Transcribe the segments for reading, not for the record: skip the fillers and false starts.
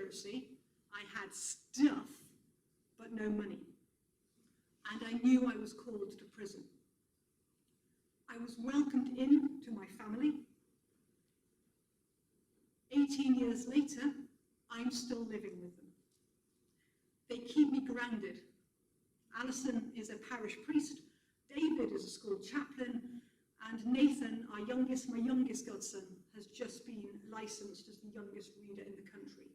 conspiracy. I had stuff, but no money. And I knew I was called to prison. I was welcomed in to my family. 18 years later, I'm still living with them. They keep me grounded. Alison is a parish priest, David is a school chaplain, and Nathan, my youngest godson, has just been licensed as the youngest reader in the country.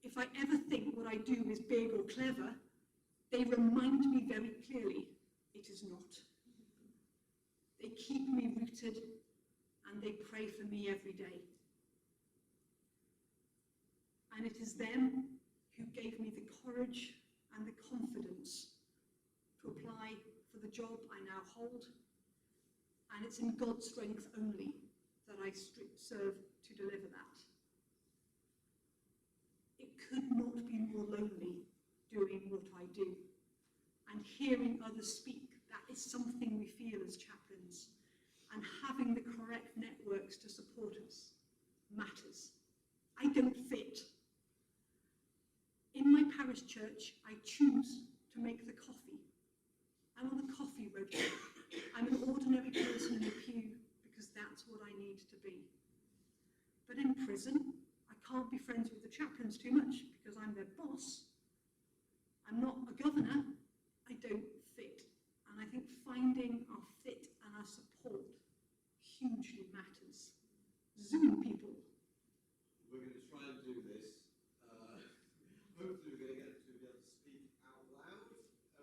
If I ever think what I do is big or clever, they remind me very clearly it is not. They keep me rooted and they pray for me every day. And it is them who gave me the courage and the confidence to apply for the job I now hold. And it's in God's strength only that I serve to deliver that. It could not be more lonely doing what I do. And hearing others speak, that is something we feel as chaplains. And having the correct networks to support us matters. I don't fit. In my parish church, I choose to make the coffee. I'm on the coffee road. I'm an ordinary person in a pew because that's what I need to be. But in prison, I can't be friends with the chaplains too much because I'm their boss. I'm not a governor. I don't fit. And I think finding our fit and our support hugely matters. Zoom people. We're going to try and do this. Hopefully we're going to get to be able to speak out loud.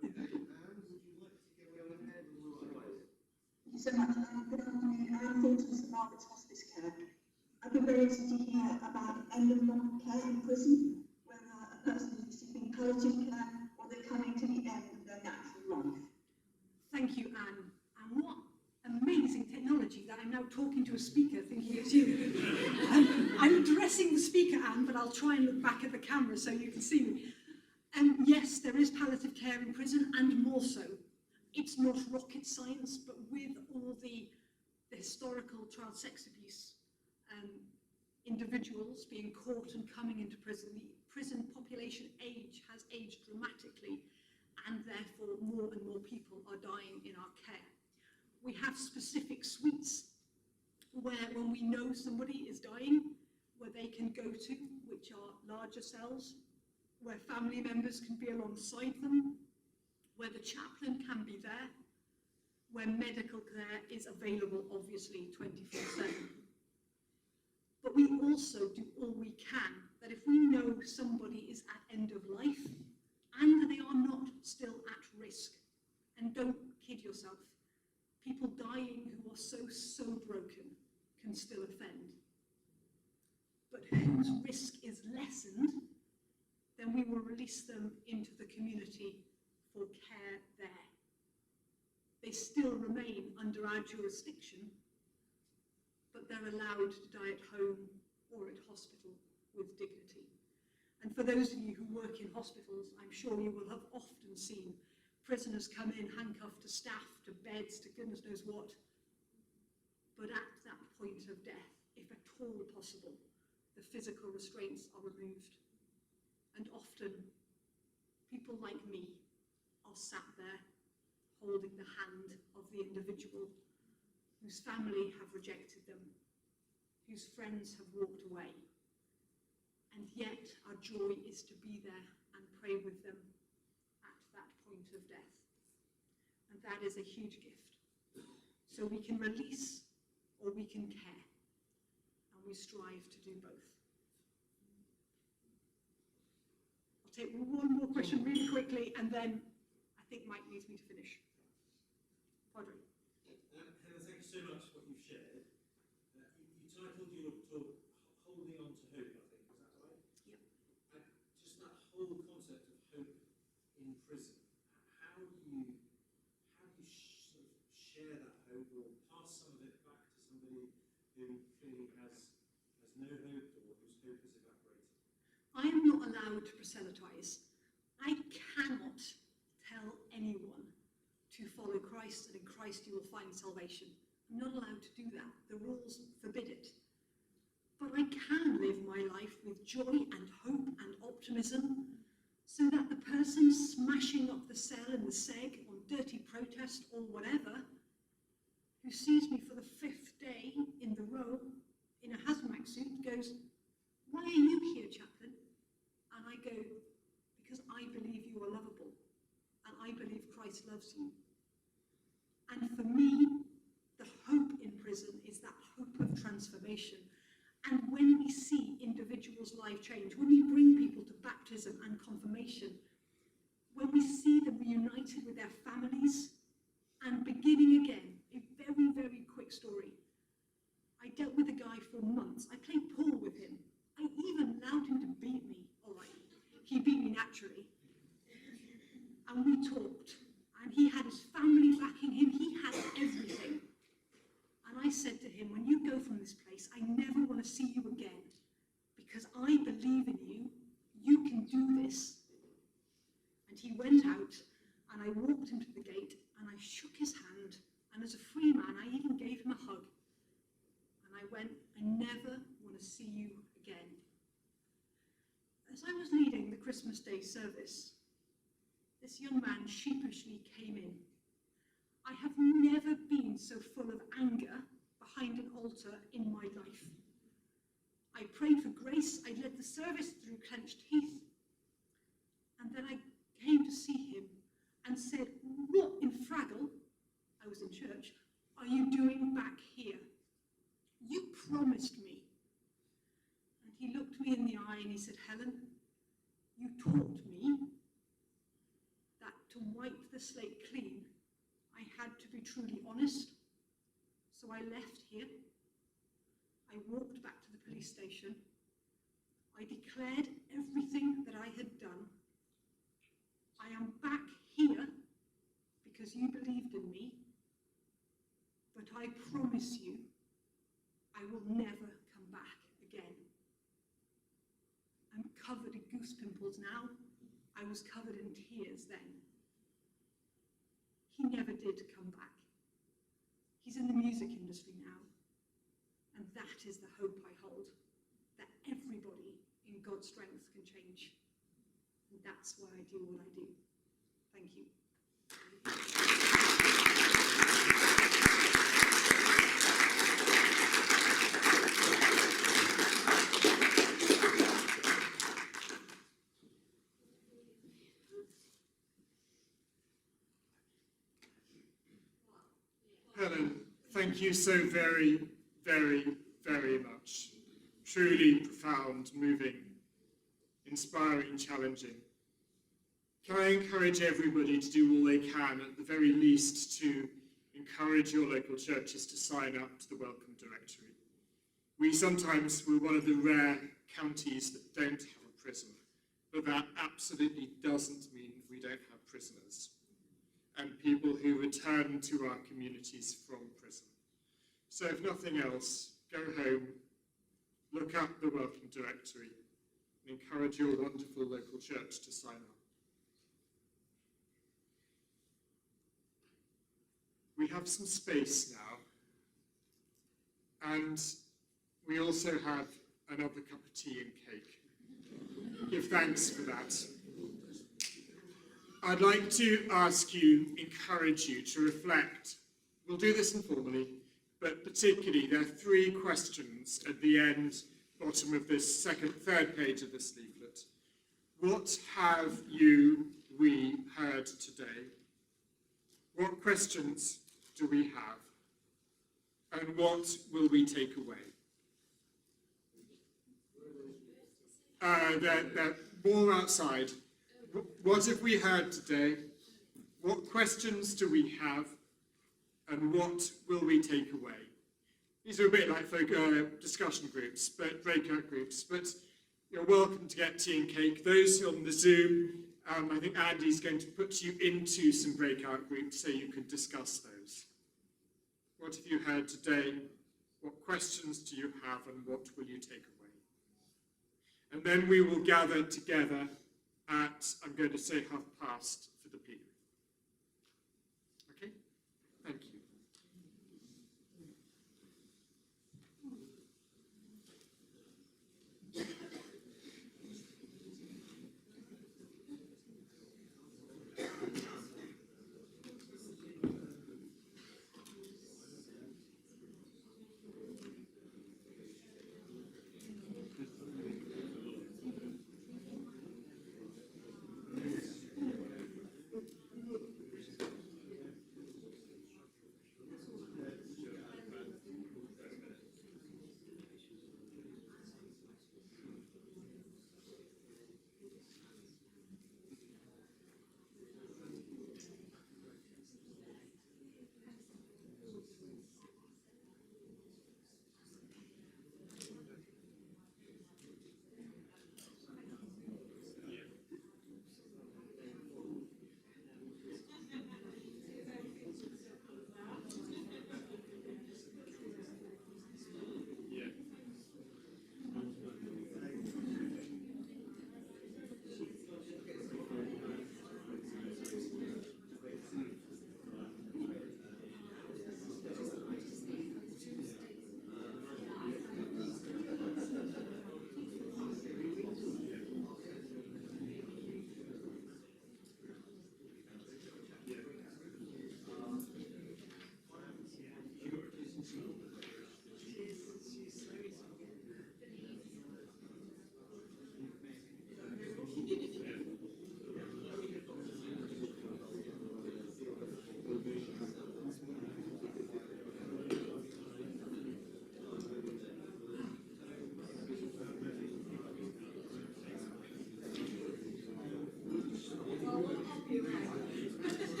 Okay, Anne, would you like to go ahead? Thank you so much. Good afternoon. I'm Thornton St Margaret's Hospice Care. I've been very interested to hear about end-of-life care in prison, whether a person is receiving palliative care or they're coming to the end of their natural life. Thank you, Anne. And what amazing technology that I'm now talking to a speaker thinking it's you. I'm addressing the speaker, Anne, but I'll try and look back at the camera so you can see me. Yes, there is palliative care in prison, and more so. It's not rocket science, but with all the historical child sex abuse individuals being caught and coming into prison, the prison population age has aged dramatically, and therefore more and more people are dying in our care. We have specific suites where, when we know somebody is dying, where they can go to, which are larger cells, where family members can be alongside them, where the chaplain can be there, where medical care is available, obviously, 24/7. But we also do all we can, that if we know somebody is at end of life, and they are not still at risk, and don't kid yourself, people dying who are so broken can still offend. But whose risk is lessened, then we will release them into the community for care there. They still remain under our jurisdiction, but they're allowed to die at home or at hospital with dignity. And for those of you who work in hospitals, I'm sure you will have often seen prisoners come in handcuffed to staff, to beds, to goodness knows what. But at that point of death, if at all possible, the physical restraints are removed. And often, people like me are sat there holding the hand of the individual whose family have rejected them, whose friends have walked away. And yet our joy is to be there and pray with them at that point of death. And that is a huge gift. So we can release or we can care. And we strive to do both. I'll take one more question really quickly, and then I think Mike needs me to finish. Padre. Helen, thank you so much for what you've shared. You titled your talk Holding On to Hope, I think, is that right? Yep. Just that whole concept of hope in prison, how do you sort of share that hope or pass some of it back to somebody who clearly has no hope or whose hope has evaporated? I am not allowed to proselytize. I cannot tell anyone to follow Christ, and in Christ you will find salvation. I'm not allowed to do that. The rules forbid it. But I can live my life with joy and hope optimism, so that the person smashing up the cell in the SEG on dirty protest or whatever, who sees me for the 5th day in the row in a hazmat suit, goes, "Why are you here, chaplain?" And I go, "Because I believe you are lovable, and I believe Christ loves you." And for me, the hope in prison is that hope of transformation. And when we see individuals' life change, when we bring people to baptism and confirmation, when we see them reunited with their families and beginning again, a very, very quick story. I dealt with a guy for months. I played pool with him. I even allowed him to beat me. All right, he beat me naturally. And we talked, and he had his family backing him. He had everything. And I said to him, "When you go from this place, I never want to see you again, because I believe in you. You can do this." And he went out, and I walked him to the gate, and I shook his hand, and as a free man, I even gave him a hug. And I went, "I never want to see you again." As I was leading the Christmas Day service, this young man sheepishly came in. I have never been so full of anger behind an altar in my life. I prayed for grace, I led the service through clenched teeth, and then I came to see him and said, "What in Fraggle," I was in church, "are you doing back here? You promised me." And he looked me in the eye and he said, "Helen, you taught me that to wipe the slate clean, I had to be truly honest. So I left here. I walked back to the police station. I declared everything that I had done. I am back here because you believed in me. But I promise you, I will never come back again." I'm covered in goose pimples now. I was covered in tears then. He never did come back. He's in the music industry now. And that is the hope I hold, that everybody in God's strength can change. And that's why I do what I do. Thank you. Helen, thank you so very, very, very much. Truly profound, moving, inspiring, challenging. Can I encourage everybody to do all they can, at the very least, to encourage your local churches to sign up to the Welcome Directory? We're one of the rare counties that don't have a prison, but that absolutely doesn't mean we don't have prisoners and people who return to our communities from prison. So if nothing else, go home, look up the Welcome Directory, and encourage your wonderful local church to sign up. We have some space now, and we also have another cup of tea and cake. Give thanks for that. I'd like to encourage you to reflect. We'll do this informally, but particularly there are 3 questions at the end, bottom of this third page of this leaflet. What have we heard today? What questions do we have? And what will we take away? They're more outside. What have we heard today? What questions do we have? And what will we take away? These are a bit like discussion groups, but breakout groups. But you're welcome to get tea and cake. Those on the Zoom, I think Andy's going to put you into some breakout groups so you can discuss those. What have you heard today? What questions do you have, and what will you take away? And then we will gather together at, I'm going to say past for the plenary. Okay? Thank you.